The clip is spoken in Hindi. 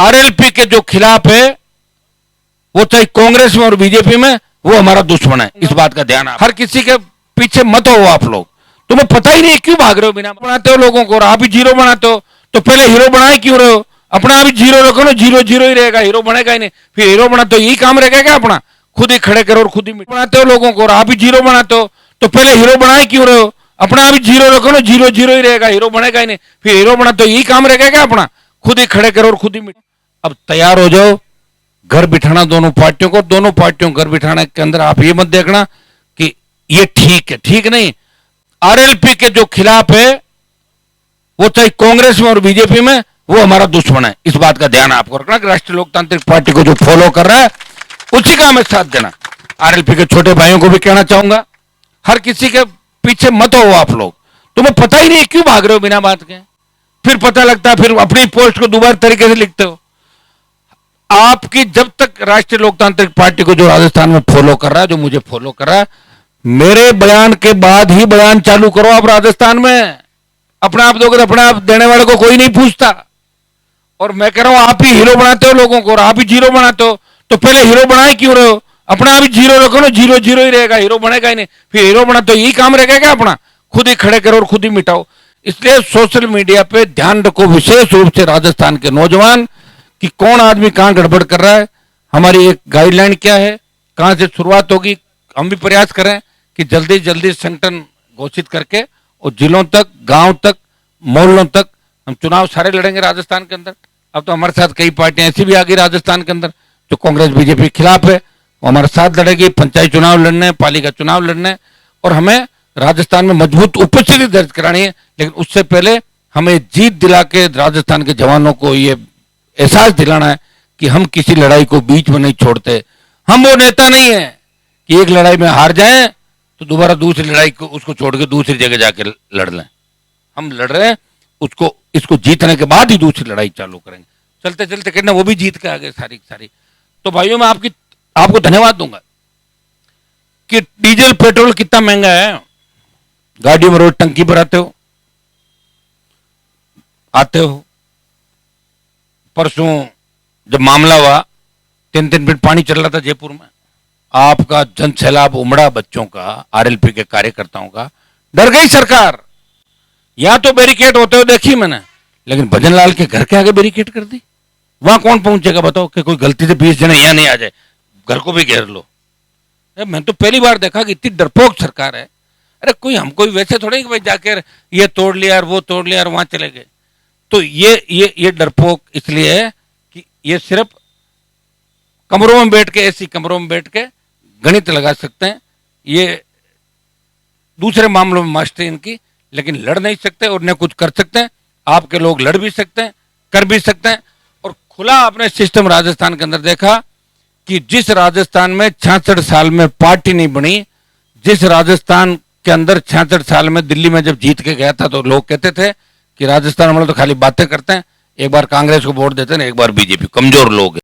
आरएलपी के जो खिलाफ है वो चाहे कांग्रेस में और बीजेपी में, वो हमारा दुश्मन है। इस बात का ध्यान आप हर किसी के पीछे मत हो। आप लोग तुम्हें पता ही नहीं क्यों भाग रहे हो, बिना बनाते हो लोगों को, और आप ही जीरो बनाते हो। तो पहले हीरो बनाए क्यों रहे हो? अपना आप ही जीरो रखो ना, जीरो जीरो ही रहेगा, हीरो बनेगा ही नहीं। फिर हीरो बना तो यही काम रहेगा क्या अपना? खुद ही खड़े करो और खुद ही बनाते हो लोगों को, और आप ही जीरो बनाते हो। तो पहले हीरो बनाए क्यों रहे हो? अपना आप ही जीरो रखो ना, जीरो जीरो ही रहेगा, हीरो बनेगा ही नहीं। फिर हीरो बना तो यही काम रहेगा क्या अपना? खुद ही खड़े करो और खुद ही अब तैयार हो जाओ घर बिठाना दोनों पार्टियों को। दोनों पार्टियों को घर बिठाने के अंदर आप ये मत देखना कि ये ठीक है, ठीक नहीं। आरएलपी के जो खिलाफ है वो चाहे कांग्रेस में और बीजेपी में, वो हमारा दुश्मन है। इस बात का ध्यान आपको रखना कि राष्ट्रीय लोकतांत्रिक पार्टी को जो फॉलो कर रहा है उसी का हमें साथ देना। आरएलपी के छोटे भाइयों को भी कहना चाहूंगा, हर किसी के पीछे मत हो। आप लोग तुम्हें पता ही नहीं क्यों भाग रहे हो बिना बात के। फिर पता लगता है, फिर अपनी पोस्ट को दोबारा तरीके से लिखते हो। आपकी जब तक राष्ट्रीय लोकतांत्रिक पार्टी को जो राजस्थान में फॉलो कर रहा है, जो मुझे फॉलो कर रहा है, मेरे बयान के बाद ही बयान चालू करो। आप राजस्थान में अपना आप दोगे तो अपना आप देने वाले को कोई नहीं पूछता। और मैं कह रहा हूं आप ही हीरो बनाते हो लोगों को, और आप ही जीरो बनाते हो। तो पहले हीरो बनाए क्यों रहे हो? अपना आप ही जीरो रखो ना, जीरो जीरो ही रहेगा, हीरो बनेगा ही नहीं। फिर हीरो बना तो यही काम रहेगा क्या अपना? खुद ही खड़े करो और खुद ही मिटाओ। इसलिए सोशल मीडिया पे ध्यान रखो, विशेष रूप से राजस्थान के नौजवान, कि कौन आदमी कहां गड़बड़ कर रहा है। हमारी एक गाइडलाइन क्या है, कहां से शुरुआत होगी। हम भी प्रयास करें कि जल्दी जल्दी संगठन घोषित करके और जिलों तक, गांव तक, मोहल्लों तक हम चुनाव सारे लड़ेंगे राजस्थान के अंदर। अब तो हमारे साथ कई पार्टियां ऐसी भी आ गई राजस्थान के अंदर जो कांग्रेस बीजेपी के खिलाफ है, वो हमारे साथ लड़ेगी। पंचायत चुनाव लड़ने, पालिका चुनाव लड़ने, और हमें राजस्थान में मजबूत उपस्थिति दर्ज करानी है। लेकिन उससे पहले हमें जीत दिला के राजस्थान के जवानों को ये एहसास दिलाना है कि हम किसी लड़ाई को बीच में नहीं छोड़ते। हम वो नेता नहीं है कि एक लड़ाई में हार जाएं तो दोबारा दूसरी लड़ाई को उसको छोड़ के दूसरी जगह जाके लड़ लें। हम लड़ रहे हैं, उसको इसको जीतने के बाद ही दूसरी लड़ाई चालू करेंगे। चलते चलते कहना वो भी जीत के आगे सारी सारी। तो भाइयों मैं आपको धन्यवाद दूंगा कि डीजल पेट्रोल कितना महंगा है। गाड़ियों में रोज टंकी भराते हो, आते हो। परसों जब मामला हुआ, 3 फीट पानी चल रहा था जयपुर में, आपका जन सैलाब उमड़ा बच्चों का, आरएलपी के कार्यकर्ताओं का। डर गई सरकार। यहां तो बैरिकेड होते हो देखी मैंने, लेकिन भजनलाल के घर के आगे बैरिकेड कर दी। वहां कौन पहुंचेगा बताओ? कि कोई गलती से 20 जने यहां नहीं आ जाए, घर को भी घेर लो। मैं तो पहली बार देखा कि इतनी डरपोक सरकार है। अरे कोई वैसे थोड़े कि भाई जाकर ये तोड़ लिया और वो तोड़ लिया और वहां चले गए। तो ये डरपोक इसलिए है कि ये सिर्फ कमरों में बैठ के, ऐसी कमरों में बैठ के गणित लगा सकते हैं। ये दूसरे मामलों में मास्टरी इनकी, लेकिन लड़ नहीं सकते और न कुछ कर सकते हैं। आपके लोग लड़ भी सकते हैं, कर भी सकते हैं। और खुला आपने सिस्टम राजस्थान के अंदर देखा कि जिस राजस्थान में 66 साल में पार्टी नहीं बनी, जिस राजस्थान के अंदर 66 साल में दिल्ली में जब जीत के गया था तो लोग कहते थे कि राजस्थान वाले तो खाली बातें करते हैं, एक बार कांग्रेस को वोट देते हैं, एक बार बीजेपी, कमजोर लोग हैं।